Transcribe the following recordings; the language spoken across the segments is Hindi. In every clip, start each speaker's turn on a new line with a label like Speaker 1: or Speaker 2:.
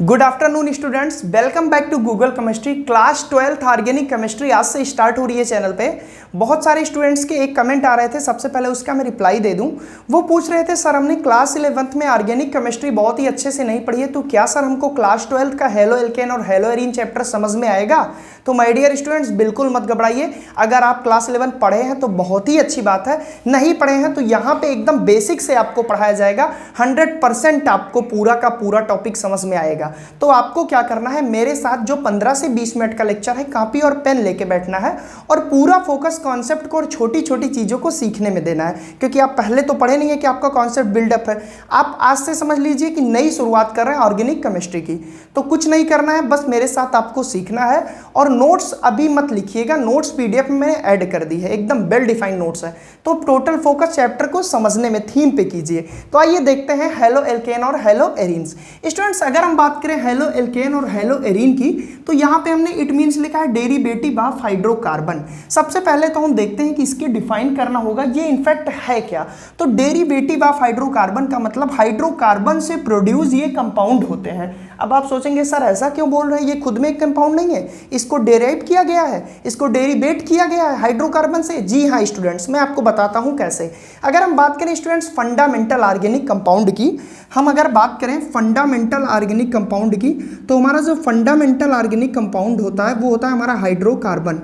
Speaker 1: Good afternoon students, welcome back to Google chemistry. Class 12th organic chemistry आज से स्टार्ट हो रही है चैनल पे। बहुत सारे स्टूडेंट्स के एक कमेंट आ रहे थे, सबसे पहले उसका मैं रिप्लाई दे दूं। वो पूछ रहे थे सर हमने क्लास 11th में ऑर्गेनिक केमिस्ट्री बहुत ही अच्छे से नहीं पढ़ी है, तो क्या सर हमको क्लास 12th का हेलो एल्केन और हेलो एरीन चैप्टर समझ में आएगा? तो माय डियर स्टूडेंट्स, बिल्कुल मत घबराइए। अगर आप क्लास 11 पढ़े हैं तो बहुत ही अच्छी बात है, नहीं पढ़े हैं तो यहाँ पे एकदम बेसिक से आपको पढ़ाया जाएगा। 100% आपको पूरा का पूरा टॉपिक समझ में आएगा। तो आपको क्या करना है, मेरे साथ जो 15 से 20 मिनट का लेक्चर है, कॉपी और पेन लेके बैठना है और पूरा फोकस कॉन्सेप्ट को और छोटी छोटी चीज़ों को सीखने में देना है, क्योंकि आप पहले तो पढ़े नहीं है कि आपका कॉन्सेप्ट बिल्डअप है। आप आज से समझ लीजिए कि नई शुरुआत कर रहे हैं ऑर्गेनिक केमिस्ट्री की। तो कुछ नहीं करना है, बस मेरे साथ आपको सीखना है। और नोट्स अभी मत लिखिएगा, नोट्स पीडीएफ में मैंने ऐड कर दी है, एकदम वेल डिफाइंड नोट्स है। तो टोटल फोकस चैप्टर को समझने में, थीम पे कीजिए। तो आइए देखते हैं हेलो एल्केन और हेलो एरीन्स। स्टूडेंट्स, अगर हम बात करें हेलो एल्केन और हेलो एरीन की, तो यहाँ पे हमने इट मीन्स लिखा है डेरिवेटिव ऑफ हाइड्रोकार्बन। सबसे पहले तो हम देखते हैं कि इसके डिफाइन करना होगा, ये इनफैक्ट है क्या। तो डेरिवेटिव ऑफ हाइड्रोकार्बन का मतलब हाइड्रोकार्बन से प्रोड्यूस ये कंपाउंड होते हैं। अब आप सोचेंगे सर ऐसा क्यों बोल रहे हैं, ये खुद में एक कंपाउंड नहीं है, इसको डेराइव किया गया है, इसको डेरिवेट किया गया है हाइड्रोकार्बन से। जी हाँ स्टूडेंट्स, मैं आपको बताता हूँ कैसे। अगर हम बात करें स्टूडेंट्स फंडामेंटल ऑर्गेनिक कंपाउंड की, हम अगर बात करें फंडामेंटल ऑर्गेनिक कंपाउंड की, तो हमारा जो फंडामेंटल ऑर्गेनिक कंपाउंड होता है वो होता है हमारा हाइड्रोकार्बन।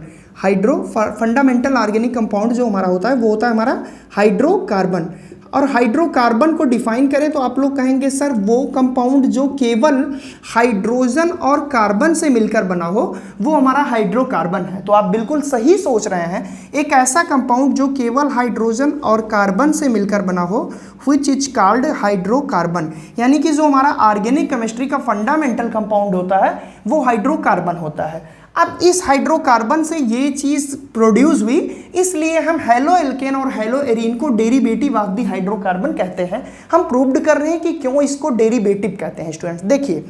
Speaker 1: फंडामेंटल ऑर्गेनिक कंपाउंड जो हमारा होता है वो होता है हमारा हाइड्रोकार्बन। और हाइड्रोकार्बन को डिफाइन करें तो आप लोग कहेंगे सर वो कंपाउंड जो केवल हाइड्रोजन और कार्बन से मिलकर बना हो वो हमारा हाइड्रोकार्बन है। तो आप बिल्कुल सही सोच रहे हैं, एक ऐसा कंपाउंड जो केवल हाइड्रोजन और कार्बन से मिलकर बना हो, व्हिच इज कॉल्ड हाइड्रोकार्बन। यानी कि जो हमारा ऑर्गेनिक केमिस्ट्री का फंडामेंटल कंपाउंड होता है वो हाइड्रोकार्बन होता है। अब इस हाइड्रोकार्बन से ये चीज़ प्रोड्यूस हुई, इसलिए हम हेलो एल्केन और हेलो एरीन को डेरिवेटिव ऑफ द हाइड्रोकार्बन कहते हैं। हम प्रूव्ड कर रहे हैं कि क्यों इसको डेरिवेटिव कहते हैं। स्टूडेंट्स देखिए,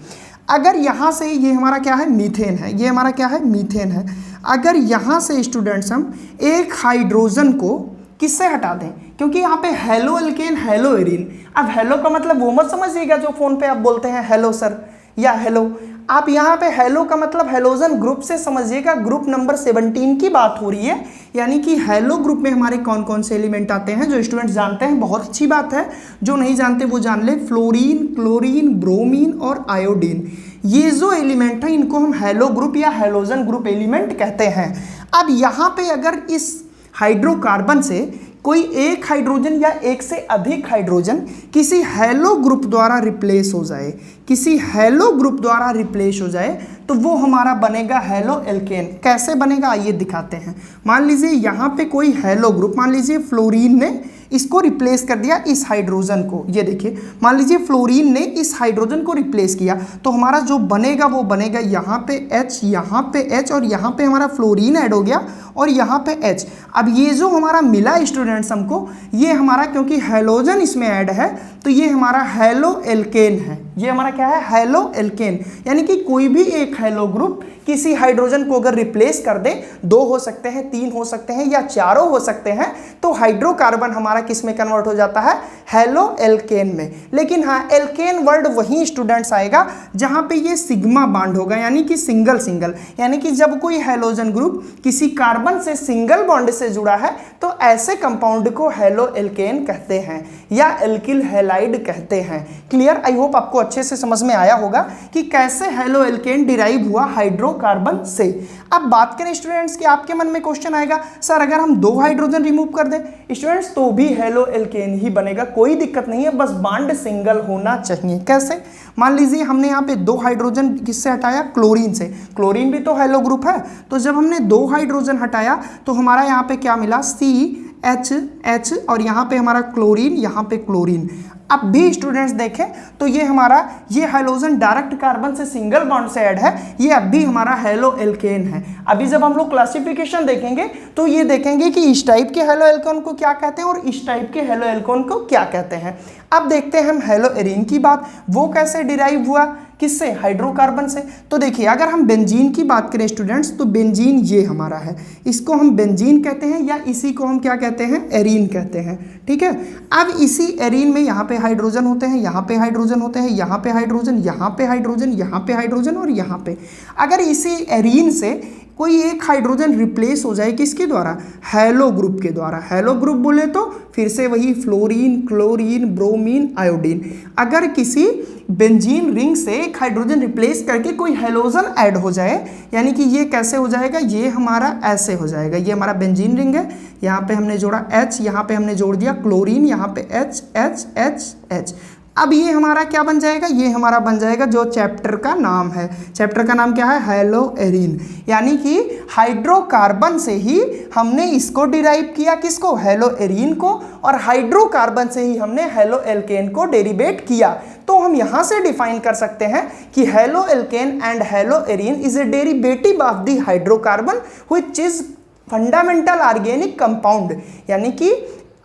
Speaker 1: अगर यहाँ से ये हमारा क्या है, मीथेन है, ये हमारा क्या है, मीथेन है। अगर यहाँ से स्टूडेंट्स हम एक हाइड्रोजन को किससे हटा दें, क्योंकि यहाँ पे हेलो एल्केन हेलो एरीन। अब हेलो का मतलब वो मत समझिएगा जो फ़ोन पे आप बोलते हैं हेलो सर या हेलो। आप यहाँ पे हेलो का मतलब हेलोजन ग्रुप से समझिएगा, ग्रुप नंबर 17 की बात हो रही है। यानी कि हेलो ग्रुप में हमारे कौन कौन से एलिमेंट आते हैं, जो स्टूडेंट्स जानते हैं बहुत अच्छी बात है, जो नहीं जानते वो जान ले। फ्लोरीन, क्लोरीन, ब्रोमीन और आयोडीन, ये जो एलिमेंट है इनको हम हेलो ग्रुप या हेलोजन ग्रुप एलिमेंट कहते हैं। अब यहाँ पे अगर इस हाइड्रोकार्बन से कोई एक हाइड्रोजन या एक से अधिक हाइड्रोजन किसी हेलो ग्रुप द्वारा रिप्लेस हो जाए, किसी हेलो ग्रुप द्वारा रिप्लेस हो जाए, तो वो हमारा बनेगा हेलो एल्केन। कैसे बनेगा आइए दिखाते हैं। मान लीजिए यहाँ पे कोई हेलो ग्रुप, मान लीजिए फ्लोरीन ने इसको रिप्लेस कर दिया इस हाइड्रोजन को। ये देखिए, मान लीजिए फ्लोरीन ने इस हाइड्रोजन को रिप्लेस किया, तो हमारा जो बनेगा वो बनेगा यहाँ पे H, यहाँ पे H और यहाँ पे हमारा फ्लोरीन ऐड हो गया और यहाँ पे H। अब ये जो हमारा मिला स्टूडेंट्स हमको, ये हमारा क्योंकि हेलोजन इसमें ऐड है तो ये हमारा हेलो एल्केन है। ये हमारा क्या है, हेलो एल्केन। यानी कि कोई भी एक हेलो ग्रुप किसी हाइड्रोजन को अगर रिप्लेस कर दे, 2 हो सकते हैं, 3 हो सकते हैं या चारों हो सकते हैं, तो हाइड्रोकार्बन हमारा किस में कन्वर्ट हो जाता है, हेलो एल्केन में। लेकिन हाँ, एल्केन वर्ड वही स्टूडेंट्स आएगा जहां पे ये सिग्मा बॉन्ड होगा, यानी कि सिंगल सिंगल। यानी कि जब कोई हेलोजन ग्रुप किसी कार्बन से सिंगल बॉन्ड से जुड़ा है तो ऐसे कंपाउंड को हेलो एल्केन कहते हैं या एल्किल हैलाइड कहते हैं। क्लियर? आई होप आपको अच्छे से समझ में आया होगा कि कैसे हेलो एल्केन डिराइव हुआ हाइड्रोकार्बन से। अब बात करें स्टूडेंट्स कि आपके मन में क्वेश्चन आएगा, सर अगर हम 2 हाइड्रोजन रिमूव कर दें स्टूडेंट्स तो भी हेलो एल्केन ही बनेगा, कोई दिक्कत नहीं है, बस बॉन्ड सिंगल होना चाहिए। कैसे? मान लीजिए हमने यहाँ पे 2 हाइड्रोजन किससे हटाया, क्लोरीन से। क्लोरीन भी तो हेलो ग्रुप है, तो जब हमने 2 हाइड्रोजन हटाया तो हमारा यहाँ पे क्या मिला, CH और यहाँ पे हमारा क्लोरीन, यहाँ पे क्लोरीन। अब भी स्टूडेंट्स देखें तो ये हमारा ये हाइड्रोजन डायरेक्ट कार्बन से सिंगल बॉन्ड से ऐड है, ये अब भी हमारा हेलो एल्केन है। अभी जब हम लोग क्लासिफिकेशन देखेंगे तो ये देखेंगे कि इस टाइप के हेलो एल्केन को क्या कहते हैं और इस टाइप के हेलो एल्केन को क्या कहते हैं। अब देखते हैं हम हेलो एरीन की बात, वो कैसे डिराइव हुआ, किससे, हाइड्रोकार्बन से। तो देखिए अगर हम बेंजीन की बात करें स्टूडेंट्स, तो बेंजीन ये हमारा है, इसको हम बेंजीन कहते हैं या इसी को हम क्या कहते हैं, एरीन कहते हैं। ठीक है, अब इसी एरीन में यहाँ पे पे हाइड्रोजन होते हैं, यहाँ पे हाइड्रोजन होते हैं, यहाँ पे हाइड्रोजन, यहाँ पे हाइड्रोजन, यहाँ पे हाइड्रोजन और यहाँ पे। अगर इसी एरीन से कोई एक हाइड्रोजन रिप्लेस हो जाए किसके द्वारा, हैलो ग्रुप के द्वारा। हैलो ग्रुप बोले तो फिर से वही फ्लोरीन, क्लोरीन, ब्रोमीन, आयोडीन। अगर किसी बेंजीन रिंग से एक हाइड्रोजन रिप्लेस करके कोई हैलोजन ऐड हो जाए, यानी कि ये कैसे हो जाएगा, ये हमारा ऐसे हो जाएगा। ये हमारा बेंजीन रिंग है, यहाँ पे हमने जोड़ा H, यहाँ पे हमने जोड़ दिया क्लोरीन, यहाँ पे H H H H। अब ये हमारा क्या बन जाएगा, ये हमारा बन जाएगा जो चैप्टर का नाम है। चैप्टर का नाम क्या है, हैलो एरीन। यानी कि हाइड्रोकार्बन से ही हमने इसको डिराइव किया, किसको, हैलो एरीन को, और हाइड्रोकार्बन से ही हमने हैलो एल्केन को डेरिवेट किया। तो हम यहाँ से डिफाइन कर सकते हैं कि hello alkene and hello arene is a derivative of the hydrocarbon which is fundamental organic compound. यानी कि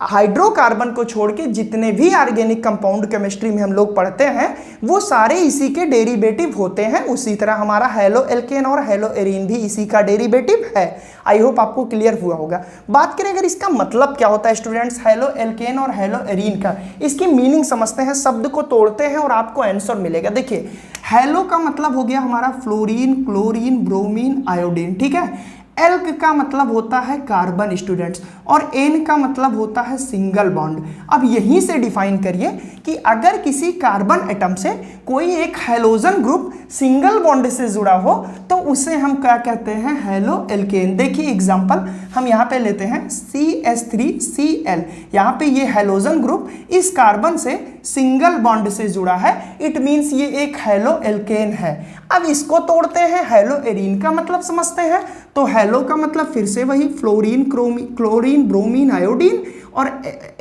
Speaker 1: हाइड्रोकार्बन को छोड़ के जितने भी ऑर्गेनिक कंपाउंड केमिस्ट्री में हम लोग पढ़ते हैं वो सारे इसी के डेरिवेटिव होते हैं। उसी तरह हमारा हैलो एल्केन और हैलो एरीन भी इसी का डेरिवेटिव है। आई होप आपको क्लियर हुआ होगा। बात करें अगर इसका मतलब क्या होता है स्टूडेंट्स, हैलो एल्केन और हैलो एरीन का, इसकी मीनिंग समझते हैं, शब्द को तोड़ते हैं और आपको आंसर मिलेगा। देखिए, हैलो का मतलब हो गया हमारा फ्लोरीन, क्लोरीन, ब्रोमीन, आयोडीन, ठीक है। एल्क का मतलब होता है कार्बन स्टूडेंट्स, और एन का मतलब होता है सिंगल बॉन्ड। अब यहीं से डिफाइन करिए कि अगर किसी कार्बन एटम से कोई एक हैलोजन ग्रुप सिंगल बॉन्ड से जुड़ा हो तो उसे हम क्या कहते हैं, हैलो एल्केन। देखिए एग्जांपल हम यहाँ पे लेते हैं CH3Cl। यहाँ पे ये हैलोजन ग्रुप इस कार्बन से सिंगल बॉन्ड से जुड़ा है, इट मीन्स ये एक हैलो एल्केन है। अब इसको तोड़ते हैं, हैलो एरीन का मतलब समझते हैं। तो हैलो का मतलब फिर से वही फ्लोरीन, क्लोरीन, ब्रोमीन, आयोडीन, और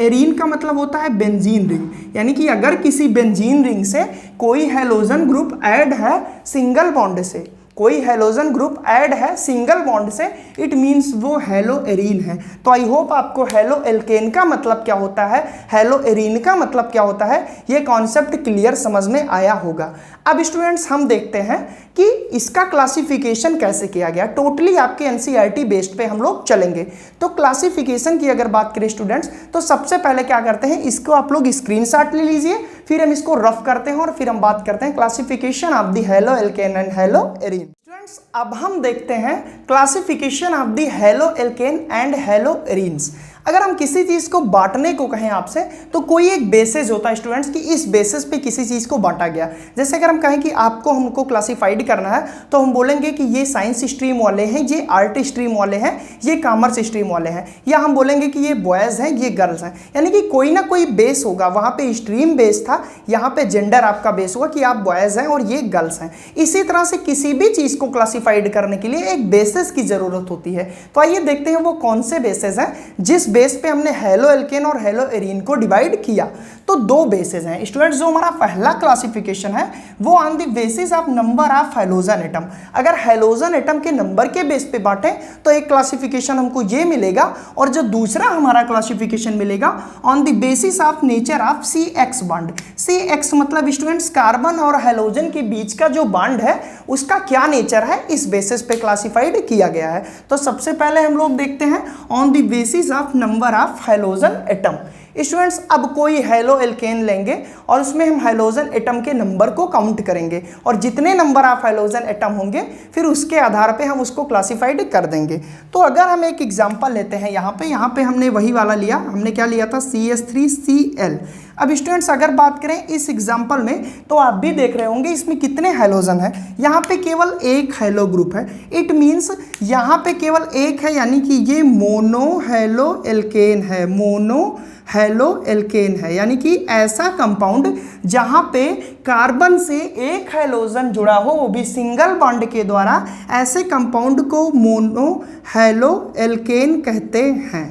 Speaker 1: एरीन का मतलब होता है बेंजीन रिंग। यानी कि अगर किसी बेंजीन रिंग से कोई हैलोजन ग्रुप ऐड है सिंगल बॉन्ड से, कोई हैलोजन ग्रुप ऐड है सिंगल बॉन्ड से, इट मीन्स वो हैलो एरीन है। तो आई होप आपको हैलो एल्केन का मतलब क्या होता है, हैलो एरीन का मतलब क्या होता है, ये कॉन्सेप्ट क्लियर समझ में आया होगा। अब स्टूडेंट्स हम देखते हैं कि इसका क्लासिफिकेशन कैसे किया गया। टोटली आपके एनसीईआरटी बेस्ड पे हम लोग चलेंगे। तो क्लासिफिकेशन की अगर बात करें स्टूडेंट्स, तो सबसे पहले क्या करते हैं, इसको आप लोग स्क्रीनशॉट ले लीजिए, फिर हम इसको रफ करते हैं और फिर हम बात करते हैं classification of the hello alkene and hello arene. Students अब हम देखते हैं classification of the hello alkene and hello arenes. अगर हम किसी चीज को बांटने को कहें आपसे तो कोई एक बेसिस होता है स्टूडेंट्स कि इस बेसिस पे किसी चीज को बांटा गया। जैसे अगर हम कहें कि आपको हमको क्लासिफाइड करना है तो हम बोलेंगे कि ये साइंस स्ट्रीम वाले हैं, ये आर्ट स्ट्रीम वाले हैं, ये कॉमर्स स्ट्रीम वाले हैं, या हम बोलेंगे कि ये बॉयज हैं, ये गर्ल्स हैं। यानी कि कोई ना कोई बेस होगा, वहां पे स्ट्रीम बेस था, यहाँ पे जेंडर आपका बेस हुआ कि आप बॉयज हैं और ये गर्ल्स हैं। इसी तरह से किसी भी चीज को क्लासिफाइड करने के लिए एक बेसिस की जरूरत होती है। तो आइए देखते हैं वो कौन से बेसिस हैं जिस बेस पे हमने हैलो एल्केन और हैलो एरीन को डिवाइड किया। तो दो बेसिस हैं स्टूडेंट्स। जो हमारा पहला क्लासिफिकेशन है वो on the basis of number of halogen atom. अगर हैलोजन एटम के नंबर के बेस पे बांटे तो एक क्लासिफिकेशन हमको ये मिलेगा, और जो दूसरा हमारा क्लासिफिकेशन मिलेगा on the basis of nature of CX bond. CX मतलब स्टूडेंट्स कार्बन और हैलोजन के बीच का जो बॉन्ड है उसका क्या नेचर है, इस बेसिस पे क्लासिफाइड किया गया है। तो सबसे पहले हम लोग देखते हैं on the basis of number of halogen atom. Students अब कोई हैलो एल्केन लेंगे और उसमें हम हैलोजन एटम के नंबर को काउंट करेंगे, और जितने नंबर ऑफ हैलोजन एटम होंगे फिर उसके आधार पे हम उसको क्लासिफाइड कर देंगे। तो अगर हम एक एग्जांपल लेते हैं यहाँ पे हमने वही वाला लिया, हमने क्या लिया था CH3Cl। अब स्टूडेंट्स अगर बात करें इस एग्जांपल में तो आप भी देख रहे होंगे इसमें कितने हैलोजन है, यहाँ पे केवल एक हैलो ग्रुप है। इट मीन्स यहाँ पे केवल एक है, यानी कि ये मोनो हैलो एल्केन है, मोनो हैलो एल्केन है। यानी कि ऐसा कंपाउंड जहां पे कार्बन से एक हैलोजन जुड़ा हो वो भी सिंगल बॉन्ड के द्वारा, ऐसे कंपाउंड को मोनो हैलो एल्केन कहते हैं।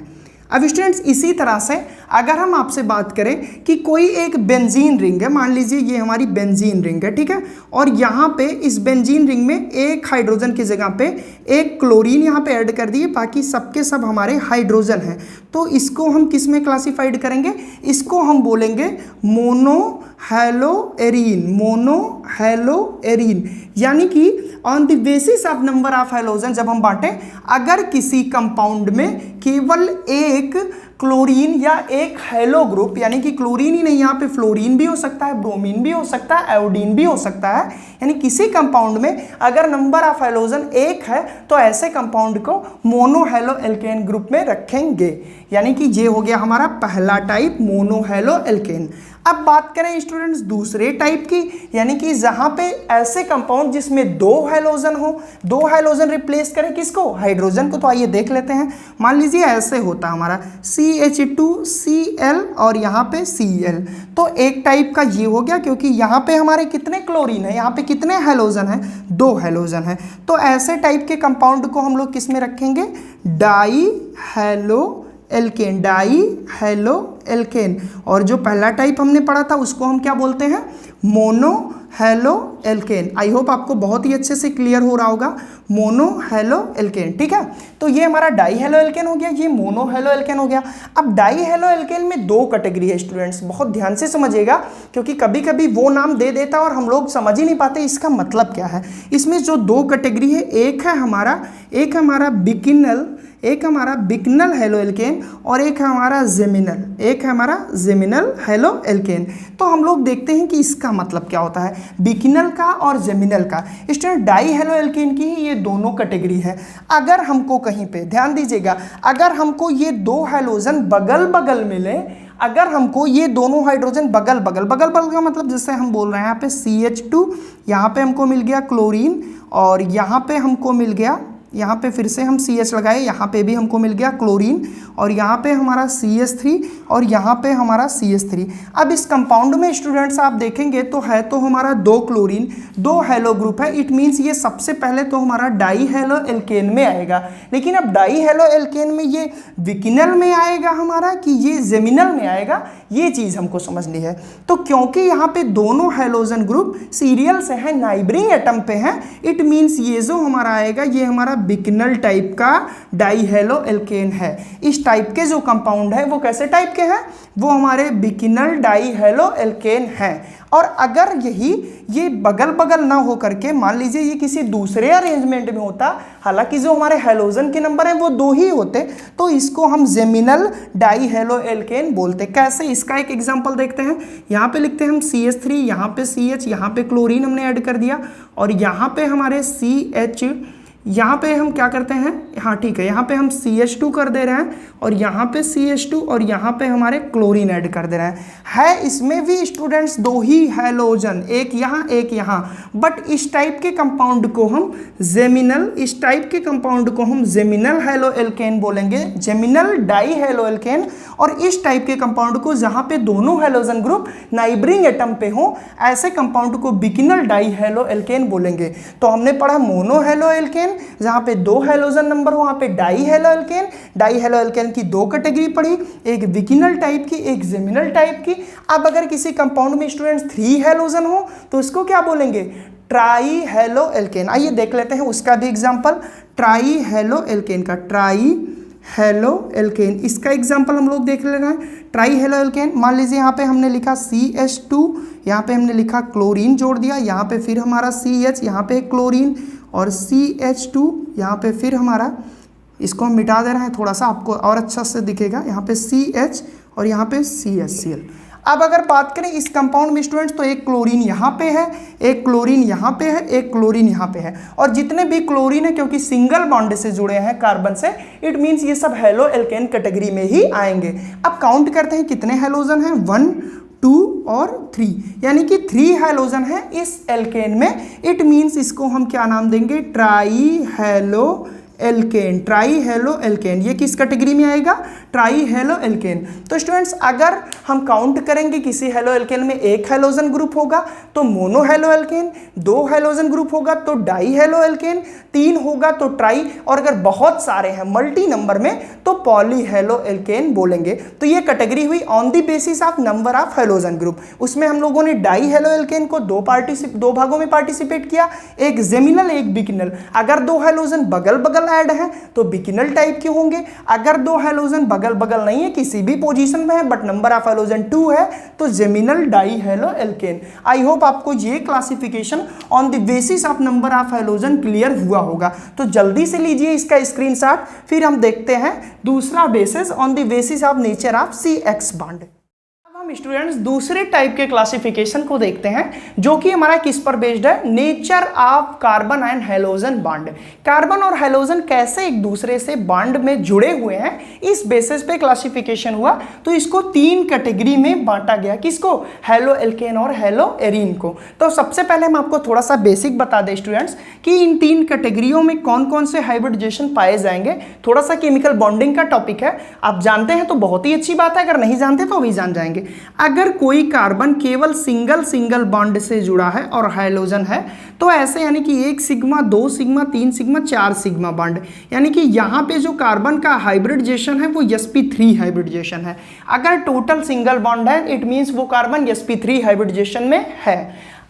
Speaker 1: अब स्टूडेंट्स इसी तरह से अगर हम आपसे बात करें कि कोई एक बेंजीन रिंग है, मान लीजिए ये हमारी बेंजीन रिंग है, ठीक है, और यहाँ पे इस बेंजीन रिंग में एक हाइड्रोजन की जगह पे एक क्लोरीन यहाँ पे ऐड कर दिए, बाकी सबके सब हमारे हाइड्रोजन हैं। तो इसको हम किस में क्लासिफाइड करेंगे, इसको हम बोलेंगे mono hello arene, mono hello arene. यानी कि on the basis of number of halogen जब हम बांटें, अगर किसी कंपाउंड में केवल एक क्लोरीन या एक हेलो ग्रुप, यानी कि क्लोरीन ही नहीं, यहाँ पे फ्लोरीन भी हो सकता है, ब्रोमीन भी हो सकता है, आयोडीन भी हो सकता है, यानी किसी कंपाउंड में अगर नंबर ऑफ हैलोजन एक है तो ऐसे कंपाउंड को मोनोहेलो एल्केन ग्रुप में रखेंगे। यानी कि ये हो गया हमारा पहला टाइप मोनोहेलो एल्केन। अब बात करें स्टूडेंट्स दूसरे टाइप की, यानी कि जहां पे ऐसे कंपाउंड जिसमें दो हैलोजन हो, दो हैलोजन रिप्लेस करें किसको, हाइड्रोजन को। तो आइए देख लेते हैं। मान लीजिए ऐसे होता हमारा CH2Cl और यहाँ पे Cl, तो एक टाइप का ये हो गया, क्योंकि यहाँ पे हमारे कितने क्लोरीन है, यहाँ पे कितने हैलोजन है, दो हैलोजन है। तो ऐसे टाइप के कंपाउंड को हम लोग किस में रखेंगे, die halo alkane, die halo alkane. और जो पहला टाइप हमने पढ़ा था उसको हम क्या बोलते हैं, mono halo alkane. I hope आपको बहुत ही अच्छे से क्लियर हो रहा होगा, मोनो हेलो एल्केन। ठीक है, तो ये हमारा डाई हेलो एल्केन हो गया, ये मोनो हेलो एल्केन हो गया। अब डाई हेलो एल्केन में दो कैटेगरी है स्टूडेंट्स, बहुत ध्यान से समझिएगा, क्योंकि कभी कभी वो नाम दे देता है और हम लोग समझ ही नहीं पाते इसका मतलब क्या है। इसमें जो दो कैटेगरी है, एक है हमारा बिकिनल, एक हमारा बिकनल हेलो एल्केन और एक है हमारा जेमिनल, एक है हमारा जेमिनल हेलो एल्केन। तो हम लोग देखते हैं कि इसका मतलब क्या होता है बिकनल का और जेमिनल का। स्टूडेंट डाई हेलो एल्केन की ही ये दोनों कैटेगरी है। अगर हमको कहीं पे ध्यान दीजिएगा, अगर हमको ये दो हैलोजन बगल बगल मिले, अगर हमको ये दोनों हाइड्रोजन बगल बगल का मतलब जैसे हम बोल रहे हैं यहाँ पे CH2, यहाँ पे हमको मिल गया क्लोरीन और यहाँ पे हमको मिल गया, यहाँ पे फिर से हम CH लगाए, यहाँ पे भी हमको मिल गया क्लोरीन और यहाँ पे हमारा CH3 और यहाँ पे हमारा CH3। अब इस कंपाउंड में स्टूडेंट्स आप देखेंगे तो है तो हमारा दो क्लोरीन, दो हेलो ग्रुप है। इट मीन्स ये सबसे पहले तो हमारा डाई हेलो एल्केन में आएगा। लेकिन अब डाई हेलो एल्केन में ये विकिनल में आएगा हमारा कि ये जेमिनल में आएगा, ये चीज़ हमको समझनी है। तो क्योंकि यहाँ पे दोनों हेलोजन ग्रुप सीरियल से हैं, नाइबरिंग एटम पे हैं, इट मीन्स ये जो हमारा आएगा ये हमारा बिकनल टाइप का डाई हेलो एल्केन है। इस टाइप के जो कंपाउंड है वो कैसे टाइप के हैं, वो हमारे बिकनल डाई हेलो एल्केन हैं। और अगर ये बगल बगल ना हो करके मान लीजिए ये किसी दूसरे अरेंजमेंट में होता, हालांकि जो हमारे हेलोजन के नंबर हैं वो दो ही होते, तो इसको हम जेमिनल डाई हेलो एल्केन बोलते। कैसे, इसका एक एग्जांपल देखते हैं। यहाँ पे लिखते हैं हम CH3, यहाँ पे CH, यहाँ पे क्लोरीन हमने ऐड कर दिया और यहाँ पे हमारे CH, यहाँ पे हम क्या करते हैं, हाँ ठीक है, यहाँ पे हम CH2 कर दे रहे हैं और यहाँ पे CH2 और यहाँ पे हमारे क्लोरीन ऐड कर दे रहे हैं। है इसमें भी स्टूडेंट्स दो ही हैलोजन, एक यहाँ एक यहाँ, बट इस टाइप के कंपाउंड को हम जेमिनल, इस टाइप के कंपाउंड को हम जेमिनल हेलो एल्केन बोलेंगे, जेमिनल डाई हेलो एल्केन। और इस टाइप के कंपाउंड को जहाँ पे दोनों हैलोजन ग्रुप नाइबरिंग एटम पे हो, ऐसे कंपाउंड को बिकिनल डाई हेलो एल्केन बोलेंगे। तो हमने पढ़ा मोनो हेलो एल्केन जहां पे दो हैलोजन नंबर हो, वहां पे die halo alkane. Die halo alkane की दो कैटेगरी पढ़ी, एक विकिनल टाइप की, एक जेमिनल टाइप की। अब अगर किसी कंपाउंड में स्टूडेंट्स 3 हैलोजन हो तो इसको क्या बोलेंगे, ट्राई हेलो एल्केन। आइए देख लेते हैं उसका भी एग्जांपल, ट्राई हेलो एल्केन का, ट्राई हेलो एल्केन, इसका एग्जांपल हम लोग देख ले रहे हैं। ट्राई हेलो एल्केन, मान लीजिए यहाँ पे हमने लिखा CH2, यहाँ पे हमने लिखा क्लोरीन जोड़ दिया, यहाँ पे फिर हमारा CH, यहाँ पे क्लोरीन और CH2, यहाँ पे फिर हमारा, इसको हम मिटा दे रहे हैं थोड़ा सा आपको और अच्छा से दिखेगा, यहाँ पे CH और यहाँ पे CHCl। अब अगर बात करें इस कंपाउंड में स्टूडेंट्स, तो एक क्लोरीन यहाँ पे है, एक क्लोरीन यहाँ पे है, एक क्लोरीन यहाँ पे है, और जितने भी क्लोरीन है क्योंकि सिंगल बॉन्ड से जुड़े हैं कार्बन से, इट मीन्स ये सब हेलो एल्केन कैटेगरी में ही आएंगे। अब काउंट करते हैं कितने हेलोजन हैं, 1, 2 और 3, यानी कि 3 हैलोजन है इस एल्केन में। इट मीन्स इसको हम क्या नाम देंगे, try halo alkane, try halo alkane. ये किस कैटेगरी में आएगा, ट्राई हेलो एल्केन। तो स्टूडेंट्स अगर हम काउंट करेंगे किसी हेलो एल्केन में एक हैलोजन ग्रुप होगा तो mono halo alkane, 2 halogen group होगा तो डाई हेलो एल्केन, 3 होगा तो ट्राई, और अगर बहुत सारे हैं मल्टी नंबर में तो पॉली हेलो एल्केन बोलेंगे। तो ये कैटेगरी हुई on the basis of number of halogen group. उसमें हम लोगों ने डाई हेलो एल्केन को दो भागों में पार्टिसिपेट किया, एक जेमिनल एक बिकिनल। अगर 2 हैलोजन बगल बगल ऐड है तो बिकिनल टाइप के होंगे, अगर 2 हैलोजन बगल अगल बगल नहीं है, किसी भी पोजीशन में है, बट नंबर ऑफ हैलोजन 2 है, तो geminal di halo alkane. I hope आपको ये classification on the basis of number of halogen clear हुआ होगा। तो जल्दी से लीजिए इसका स्क्रीनशॉट, फिर हम देखते हैं दूसरा basis on the basis of nature of CX bond. हम स्टूडेंट्स दूसरे टाइप के क्लासिफिकेशन को देखते हैं, जो कि हमारा किस पर बेस्ड है, nature of carbon and halogen bond. Carbon और हैलोजन कैसे एक दूसरे से बॉन्ड में जुड़े हुए हैं, इस बेसिस पे क्लासिफिकेशन हुआ। तो इसको 3 कैटेगरी में बांटा गया, किसको, हैलो एल्केन और हैलो एरीन को। तो सबसे पहले हम आपको थोड़ा सा बेसिक बता दें स्टूडेंट्स कि इन 3 कैटेगरियों में कौन कौन से हाइब्रिडाइजेशन पाए जाएंगे। थोड़ा सा केमिकल बॉन्डिंग का टॉपिक है, आप जानते हैं तो बहुत ही अच्छी बात है, अगर नहीं जानते तो अभी जान जाएंगे। अगर कोई कार्बन केवल सिंगल बॉन्ड से जुड़ा है और हाइड्रोजन है, तो ऐसे यानी कि 1 sigma 2 sigma 3 sigma 4 sigma bond, यानी कि यहाँ पे जो कार्बन का हाइब्रिडाइजेशन है वो sp3 हाइब्रिडाइजेशन है। अगर टोटल सिंगल बॉन्ड है, इट मीन्स वो कार्बन sp3 हाइब्रिडाइजेशन में है।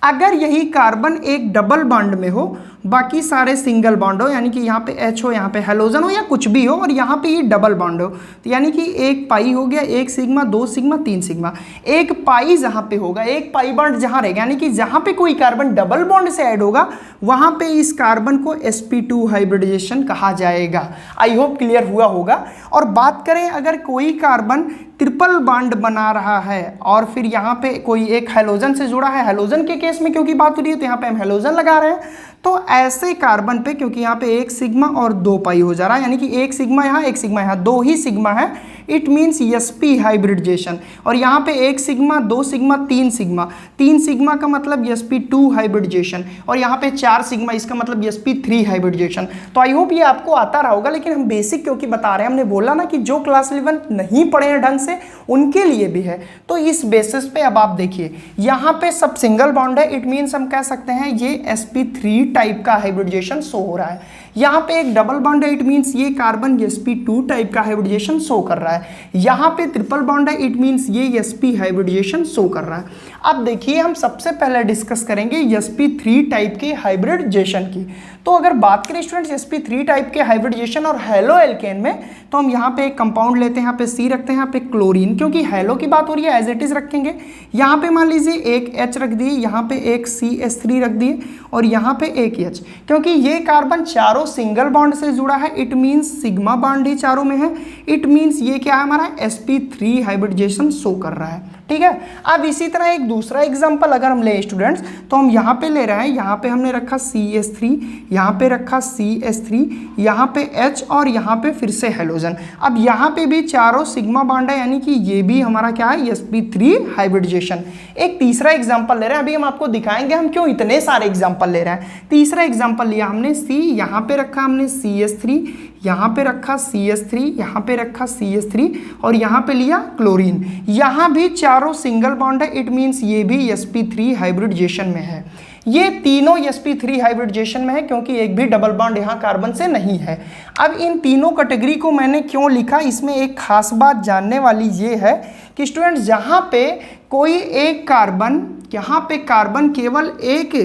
Speaker 1: अगर यही कार्बन एक डबल बॉन्ड में हो, बाकी सारे सिंगल बॉन्ड हो, यानी कि यहाँ पे H हो, यहाँ पे हैलोजन हो या कुछ भी हो, और यहाँ पे ये डबल बॉन्ड हो, तो यानी कि 1 पाई हो गया, 1 सिग्मा 2 सिग्मा 3 सिग्मा। 1 पाई जहाँ पे होगा, 1 पाई बॉन्ड जहाँ रहेगा, यानी कि जहाँ पे कोई कार्बन डबल बॉन्ड से ऐड होगा, वहाँ पे इस कार्बन को sp2 हाइब्रिडाइजेशन कहा जाएगा। आई होप क्लियर हुआ होगा। और बात करें अगर कोई कार्बन ट्रिपल बॉन्ड बना रहा है और फिर यहाँ पे कोई एक हैलोजन से जुड़ा है, हैलोजन के केस में क्योंकि बात हो रही है तो यहाँ पे हम हैलोजन लगा रहे हैं, तो ऐसे कार्बन पे क्योंकि यहाँ पे 1 सिग्मा और 2 पाई हो जा रहा है, यानी कि 1 सिग्मा यहाँ 1 सिग्मा यहाँ, 2 ही सिग्मा है, इट मीन्स sp हाइब्रिडाइजेशन। और यहाँ पे 1 सिग्मा 2 सिग्मा 3 सिग्मा, 3 सिग्मा का मतलब sp2 हाइब्रिडाइजेशन, और यहाँ पे 4 सिग्मा, इसका मतलब sp3 हाइब्रिडाइजेशन। तो आई होप ये आपको आता रहा होगा, लेकिन हम बेसिक क्योंकि बता रहे हैं, हमने बोला ना कि जो क्लास 11 नहीं पढ़े हैं ढंग से उनके लिए भी है। तो इस बेसिस पे अब आप देखिए, यहाँ पे सब सिंगल बॉन्ड है, इट मीन्स हम कह सकते हैं ये sp3 टाइप का हाइब्रिडाइजेशन शो हो रहा है। यहाँ पे एक डबल बॉन्ड है, इट मीन्स ये कार्बन sp2 टाइप का हाइब्रिडाइजेशन शो कर रहा है। यहाँ पे ट्रिपल बॉन्ड है, इट मीन्स ये sp हाइब्रिडाइजेशन शो कर रहा है। अब देखिए हम सबसे पहले डिस्कस करेंगे sp3 टाइप के हाइब्रिडाइजेशन की। तो अगर बात करें स्टूडेंट्स sp3 टाइप के हाइब्रिडाइजेशन और हैलो एल्केन में, तो हम यहाँ पे एक कंपाउंड लेते हैं, यहाँ पे C रखते हैं, यहाँ पे क्लोरीन, क्योंकि हैलो की बात हो रही है एज इट इज रखेंगे। यहाँ पे मान लीजिए एक H रख दिए, यहाँ पे एक CH3 रख दिए, और यहाँ पे एक H, क्योंकि ये कार्बन चारों सिंगल बॉन्ड से जुड़ा है, इट मीन्स सिग्मा बॉन्ड ही चारों में है, इट मीन्स ये क्या है हमारा sp3 हाइब्रिडाइजेशन शो कर रहा है। ठीक है। अब इसी तरह एक दूसरा एग्जांपल अगर हम ले स्टूडेंट्स, तो हम यहाँ पे ले रहे हैं, यहाँ पे हमने रखा CH3, यहाँ पे रखा CH3, यहाँ पे H, और यहाँ पे फिर से हैलोजन। अब यहाँ पे भी चारों सिग्मा बॉन्ड है, यानी कि ये भी हमारा क्या है sp3 हाइब्रिडाइजेशन। एक तीसरा एग्जांपल ले रहे हैं, अभी हम आपको दिखाएंगे हम क्यों इतने सारे एग्जांपल ले रहे हैं। तीसरा एग्जांपल लिया हमने C, यहाँ पे रखा हमने CH3, यहाँ पे रखा CH3, यहाँ पे रखा CH3, और यहाँ पे लिया क्लोरीन। यहाँ भी चारों सिंगल बॉन्ड है, इट मीन्स ये भी sp3 हाइब्रिडाइजेशन में है। ये तीनों sp3 हाइब्रिडाइजेशन में है, क्योंकि एक भी डबल बॉन्ड यहाँ कार्बन से नहीं है। अब इन तीनों कैटेगरी को मैंने क्यों लिखा, इसमें एक खास बात जानने वाली ये है कि स्टूडेंट जहाँ पे कोई एक कार्बन, यहाँ पे कार्बन केवल एक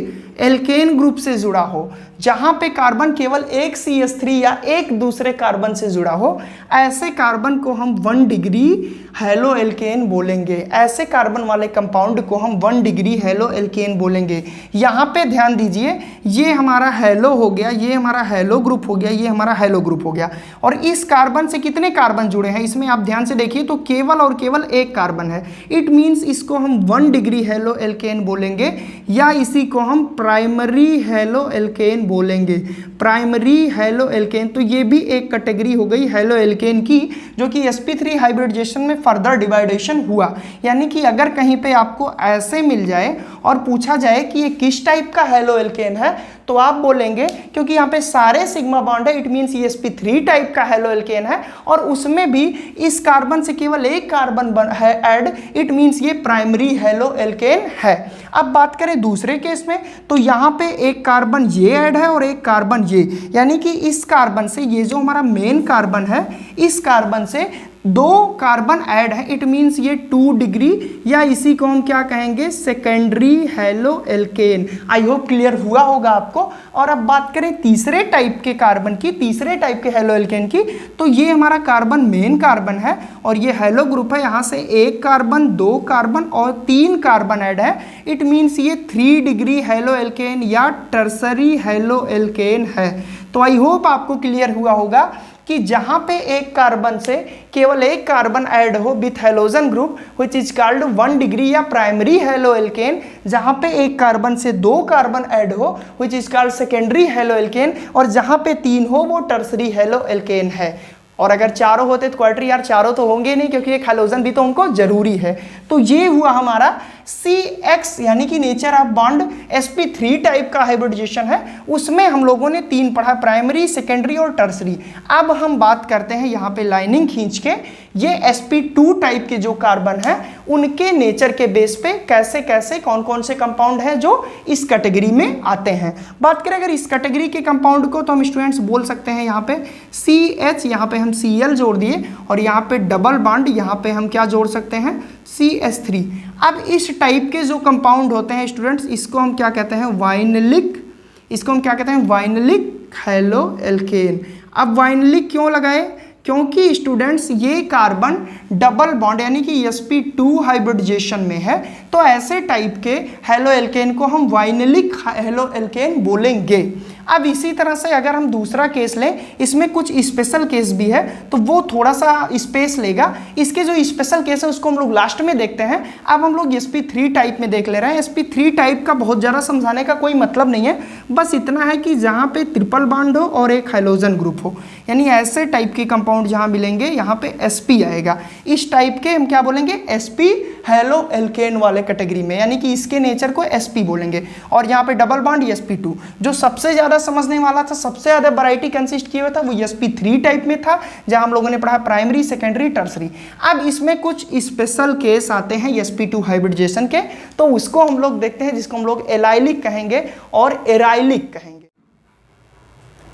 Speaker 1: एल्केन ग्रुप से जुड़ा हो, जहाँ पे कार्बन केवल एक CH3 या एक दूसरे कार्बन से जुड़ा हो, ऐसे कार्बन को हम 1 डिग्री हैलो एल्केन बोलेंगे। ऐसे कार्बन वाले कंपाउंड को हम 1 डिग्री हैलो एल्केन बोलेंगे। यहाँ पे ध्यान दीजिए, ये हमारा हैलो हो गया, ये हमारा हैलो ग्रुप हो गया, ये हमारा हैलो ग्रुप हो गया, और इस कार्बन से कितने कार्बन जुड़े हैं इसमें आप ध्यान से देखिए, तो केवल और केवल एक कार्बन है। इट मीन्स इसको हम 1 डिग्री हैलो एल्केन बोलेंगे, या इसी को हम प्राइमरी हैलो एल्केन बोलेंगे। प्राइमरी हैलो एल्केन, तो ये भी एक कैटेगरी हो गई हैलो एल्केन की, जो कि sp3 हाइब्रिडाइजेशन में फर्दर डिवाइडेशन हुआ। यानी कि अगर कहीं पे आपको ऐसे मिल जाए और पूछा जाए कि ये किस टाइप का हैलो एल्केन है, तो आप बोलेंगे, क्योंकि यहाँ पे सारे सिग्मा बॉन्ड है, इट मीन्स ये sp3 टाइप का हैलो एल्केन है, और उसमें भी इस कार्बन से केवल एक कार्बन है ऐड, इट मीन्स ये प्राइमरी हैलो एल्केन है। अब बात करें दूसरे केस में, तो यहाँ पे एक कार्बन ये ऐड है और एक कार्बन ये, यानी कि इस कार्बन से, ये जो हमारा मेन कार्बन है, इस कार्बन से दो कार्बन ऐड है, इट मीन्स ये 2 डिग्री, या इसी को हम क्या कहेंगे, secondary halo alkane. I hope clear हुआ होगा आपको। और अब बात करें तीसरे टाइप के कार्बन की, तीसरे टाइप के हेलो एल्केन की, तो ये हमारा कार्बन मेन कार्बन है और ये हेलो ग्रुप है, यहाँ से 1 कार्बन, 2 कार्बन और 3 कार्बन ऐड है। इट मीन्स ये 3 डिग्री हेलो एल्केन या टर्सरी हेलो एल्केन है। तो आई होप आपको क्लियर हुआ होगा कि जहां पे एक कार्बन से केवल 1 कार्बन ऐड हो with halogen group which is called 1 degree या प्राइमरी हेलो एल्केन, जहां पे 1 कार्बन से 2 कार्बन ऐड हो which is called secondary halo alkane, और जहां पे 3 हो वो टर्सरी हेलो एल्केन है। और अगर चारों होते तो क्वार्टरी, यार चारों तो होंगे नहीं क्योंकि एक हेलोजन भी तो उनको जरूरी है। तो ये हुआ हमारा CX यानी कि nature of bond sp3 type का हाइब्रिडाइजेशन है, उसमें हम लोगों ने 3 पढ़ा, प्राइमरी, सेकेंडरी और टर्सरी। अब हम बात करते हैं यहाँ पे लाइनिंग खींच के, ये sp2 टाइप के जो कार्बन है उनके नेचर के बेस पे कैसे कैसे कौन कौन से कंपाउंड हैं जो इस कैटेगरी में आते हैं। बात करें अगर इस कैटेगरी के कंपाउंड को तो हम स्टूडेंट्स बोल सकते हैं यहाँ पे CH, यहाँ पे हम Cl जोड़ दिए और यहाँ पे डबल बॉन्ड, यहाँ पे हम क्या जोड़ सकते हैं, CH3। अब इस टाइप के जो कंपाउंड होते हैं स्टूडेंट्स, इसको हम क्या कहते हैं, वाइनलिक, इसको हम क्या कहते हैं, वाइनलिक हेलो एल्केन। अब वाइनलिक क्यों लगाए, क्योंकि स्टूडेंट्स ये कार्बन डबल बॉन्ड यानी कि sp2 हाइब्रिडाइजेशन में है, तो ऐसे टाइप के हेलो एल्केन को हम वाइनलिक हेलो एल्केन बोलेंगे। अब इसी तरह से अगर हम दूसरा केस लें, इसमें कुछ स्पेशल केस भी है तो वो थोड़ा सा स्पेस लेगा, इसके जो स्पेशल केस है उसको हम लोग लास्ट में देखते हैं। अब हम लोग sp3 टाइप में देख ले रहे हैं। sp3 टाइप का बहुत ज़्यादा समझाने का कोई मतलब नहीं है, बस इतना है कि जहाँ पे ट्रिपल बॉन्ड हो और एक हाइड्रोजन ग्रुप हो, यानी ऐसे टाइप के कंपाउंड जहाँ मिलेंगे यहाँ पे sp आएगा। इस टाइप के हम क्या बोलेंगे, sp हेलो एल्केन वाले कैटेगरी में, यानी कि इसके नेचर को sp बोलेंगे। और यहाँ पे डबल बॉन्ड sp2, जो सबसे ज़्यादा समझने वाला था, सबसे ज़्यादा वैरायटी कंसिस्ट किया हुआ था, वो sp3 टाइप में था, जहाँ हम लोगों ने पढ़ा प्राइमरी, सेकेंडरी, टर्सरी। अब इसमें कुछ स्पेशल केस आते हैं sp2 हाइब्रिडाइजेशन के, तो उसको हम लोग देखते हैं, जिसको हम लोग एलाइलिक कहेंगे और एराइलिक कहेंगे।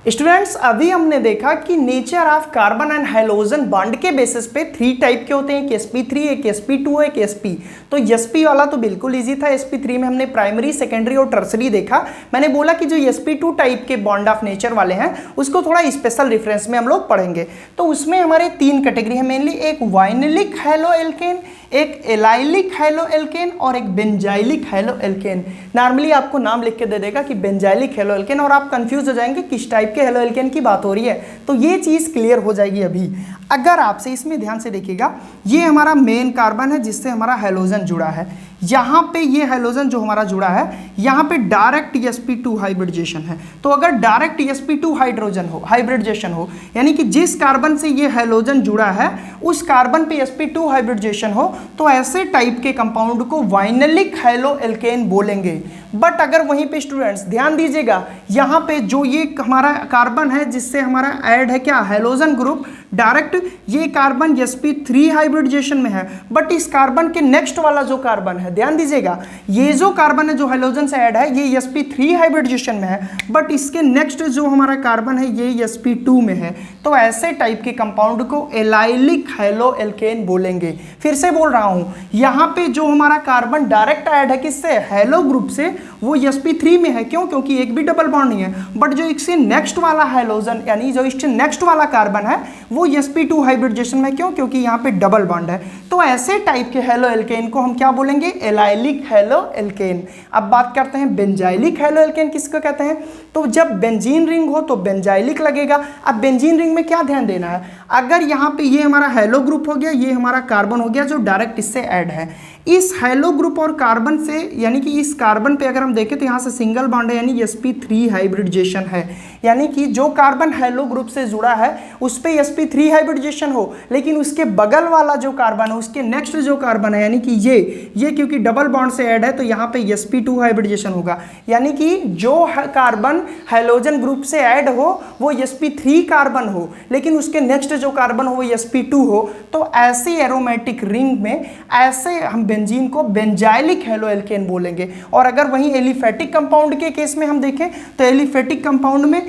Speaker 1: स्टूडेंट्स अभी हमने देखा कि nature of carbon and hydrogen bond के बेसिस पे 3 टाइप के होते हैं, एक sp3, एक sp2, एक sp। तो sp वाला तो बिल्कुल इजी था, sp3 में हमने प्राइमरी, सेकेंडरी और टर्सरी देखा। मैंने बोला कि जो sp2 टाइप के बॉन्ड ऑफ नेचर वाले हैं उसको थोड़ा स्पेशल रेफरेंस में हम लोग पढ़ेंगे। तो उसमें हमारे 3 कैटेगरी है मेनली, एक वाइनलिक हेलो एल्केन, एक एलाइलिक हेलो एल्केन और एक बेंजाइलिक हेलो एल्केन। नॉर्मली आपको नाम लिख के दे देगा कि बेंजाइलिक हेलो एल्केन, और आप कंफ्यूज हो जाएंगे किस टाइप के हेलो एल्केन की बात हो रही है, तो ये चीज़ क्लियर हो जाएगी अभी। अगर आपसे इसमें ध्यान से देखिएगा, ये हमारा मेन कार्बन है जिससे हमारा हाइड्रोजन जुड़ा है। यहाँ पे ये हाइड्रोजन जो हमारा जुड़ा है, यहाँ पे डायरेक्ट sp2 हाइब्रिडाइजेशन है। तो अगर डायरेक्ट sp2 हाइब्रिडाइजेशन हो, यानी कि जिस कार्बन से ये हाइड्रोजन जुड़ा है उस कार्बन पे sp2 हाइब्रिडाइजेशन हो, तो ऐसे टाइप के कंपाउंड को वाइनलिक हेलो एल्केन बोलेंगे। बट अगर वहीं पे स्टूडेंट्स ध्यान दीजिएगा, यहाँ पे जो ये हमारा कार्बन है जिससे हमारा ऐड है क्या, हाइड्रोजन ग्रुप, डायरेक्ट ये कार्बन sp3 हाइब्रिडाइजेशन में है, बट इस कार्बन के नेक्स्ट वाला जो कार्बन है, ध्यान दीजिएगा, ये जो कार्बन है जो हाइड्रोजन से ऐड है ये sp3 हाइब्रिडाइजेशन में है, बट इसके नेक्स्ट जो हमारा कार्बन है ये sp2 में है। तो ऐसे टाइप के कंपाउंड को एलाइलिक हेलो एल्केन बोलेंगे। फिर से बोल रहा हूं, यहाँ पे जो हमारा कार्बन डायरेक्ट ऐड है किससे, हेलो ग्रुप से, वो sp3 में है। क्यों, क्योंकि एक भी डबल बॉन्ड नहीं है। बट जो इससे नेक्स्ट वाला हाइड्रोजन यानी जो इससे नेक्स्ट वाला कार्बन है वो sp2 हाइब्रिडाइजेशन में, क्यों, क्योंकि यहाँ पे डबल बॉन्ड है। तो ऐसे टाइप के हेलो एल्केन को हम क्या बोलेंगे, एलाइलिक हेलो एल्केन। अब बात करते हैं बेंजाइलिक हेलो एल्केन किसको कहते हैं। तो जब बेंजीन रिंग हो तो बेंजाइलिक लगेगा। अब बेंजीन रिंग में क्या ध्यान देना है, अगर यहाँ पे ये हमारा हेलो ग्रुप हो गया, ये हमारा कार्बन हो गया जो डायरेक्ट इससे ऐड है, इस हेलो ग्रुप और कार्बन से, यानी कि इस कार्बन पे अगर हम देखें तो यहाँ से सिंगल बॉन्ड है, यानी sp3 हाइब्रिडाइजेशन है। यानी कि जो कार्बन हेलो ग्रुप से जुड़ा है उस पे sp3 हाइब्रिडाइजेशन हो, लेकिन उसके बगल वाला जो कार्बन है उसके नेक्स्ट जो कार्बन है, यानी कि ये क्योंकि डबल बॉन्ड से ऐड है तो यहाँ पे sp2 हाइब्रिडाइजेशन होगा। यानी कि जो कार्बन हाइड्रोजन ग्रुप से ऐड हो वो sp3 कार्बन हो, लेकिन उसके नेक्स्ट जो कार्बन हो वो sp2 हो। तो ऐसी एरोमेटिक रिंग में ऐसे हम बेंजीन को बेंजाइलिक हेलो एल्केन बोलेंगे। और अगर वहीं एलिफेटिक कंपाउंड के केस में हम देखें तो एलिफेटिक कंपाउंड में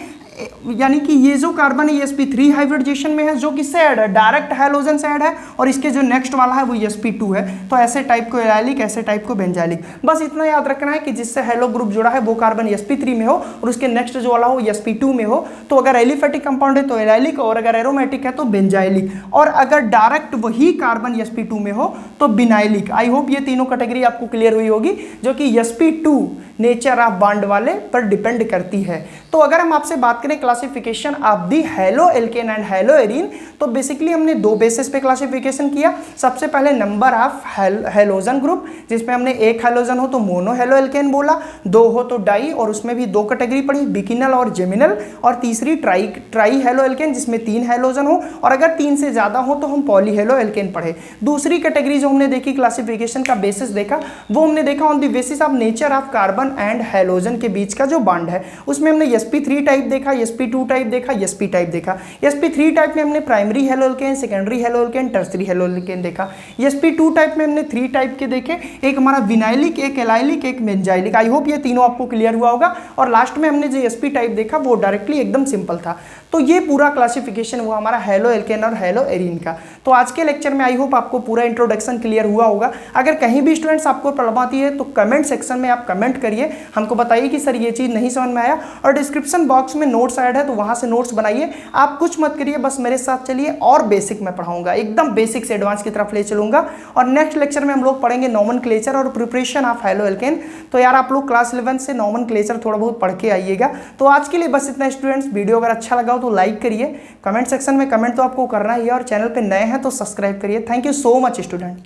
Speaker 1: यानी कि ये जो कार्बन है sp3 हाइब्रिडाइजेशन में है, जो किससे ऐड है, डायरेक्ट हैलोजन से ऐड है, और इसके जो नेक्स्ट वाला है वो sp2 है। तो ऐसे टाइप को एराइलिक, ऐसे टाइप को बेंजाइलिक। बस इतना याद रखना है कि जिससे हैलो ग्रुप जुड़ा है वो कार्बन sp3 में हो और उसके नेक्स्ट जो वाला हो sp2 में हो। तो अगर एलिफेटिक कंपाउंड है तो एराइलिक, और अगर एरोमेटिक है तो बेंजाइलिक, और अगर डायरेक्ट वही कार्बन sp2 में हो तो बिनाइलिक। आई होप ये तीनों कैटेगरी आपको क्लियर हुई होगी, जो कि sp2 नेचर ऑफ बॉन्ड वाले पर डिपेंड करती है। तो अगर हम आपसे बात करें classification of the hello alkene and hello arene, तो बेसिकली हमने दो बेसिस पे क्लासिफिकेशन किया। सबसे पहले नंबर ऑफ हैलोजन ग्रुप, जिसमें हमने एक हैलोजन हो तो मोनो हैलो एल्केन बोला, दो हो तो डाई, और उसमें भी दो कैटेगरी पड़ी, बिकिनल और जेमिनल, और तीसरी ट्राई हैलो एल्केन जिसमें तीन हैलोजन हो, और अगर तीन से ज्यादा हो तो हम पॉली हैलो एल्केन पढ़े। दूसरी कैटेगरी जो हमने देखी क्लासिफिकेशन का बेसिस देखा, वो हमने देखा on the basis of nature of carbon and halogen के बीच का जो बॉन्ड है। उसमें हमने sp3 टाइप देखा, sp2 टाइप देखा, sp टाइप देखा। sp3 टाइप में हमने primary halo alkane, secondary halo alkane, tertiary halo alkane देखा। sp2 टाइप में हमने 3 टाइप के देखे, एक हमारा विनाइलिक, एक एलाइलिक, एक बेंजाइलिक। आई होप ये तीनों आपको क्लियर हुआ होगा। और लास्ट में हमने जो sp टाइप देखा वो डायरेक्टली एकदम सिंपल था। तो ये पूरा क्लासिफिकेशन हुआ हमारा हैलो एल्केन और हैलो एरीन का। तो आज के लेक्चर में आई होप आपको पूरा इंट्रोडक्शन क्लियर हुआ होगा। अगर कहीं भी स्टूडेंट्स आपको प्रॉब्लम आती है तो कमेंट सेक्शन में आप कमेंट करिए, हमको बताइए कि सर ये चीज़ नहीं समझ में आया, और डिस्क्रिप्शन बॉक्स में नोट्स ऐड है तो वहाँ से नोट्स बनाइए। आप कुछ मत करिए, बस मेरे साथ चलिए, और बेसिक मैं पढ़ाऊंगा, एकदम बेसिक से एडवांस की तरफ ले चलूंगा। और नेक्स्ट लेक्चर में हम लोग पढ़ेंगे नॉमेनक्लेचर और प्रिपरेशन ऑफ हैलो एल्केन। तो यार आप लोग क्लास 11 से नॉमेनक्लेचर थोड़ा बहुत पढ़ के आइएगा। तो आज के लिए बस इतना स्टूडेंट्स। वीडियो अगर अच्छा लगा हो तो लाइक करिए, कमेंट सेक्शन में कमेंट तो आपको करना ही है, और चैनल पे नए हैं तो सब्सक्राइब करिए। Thank you so much student.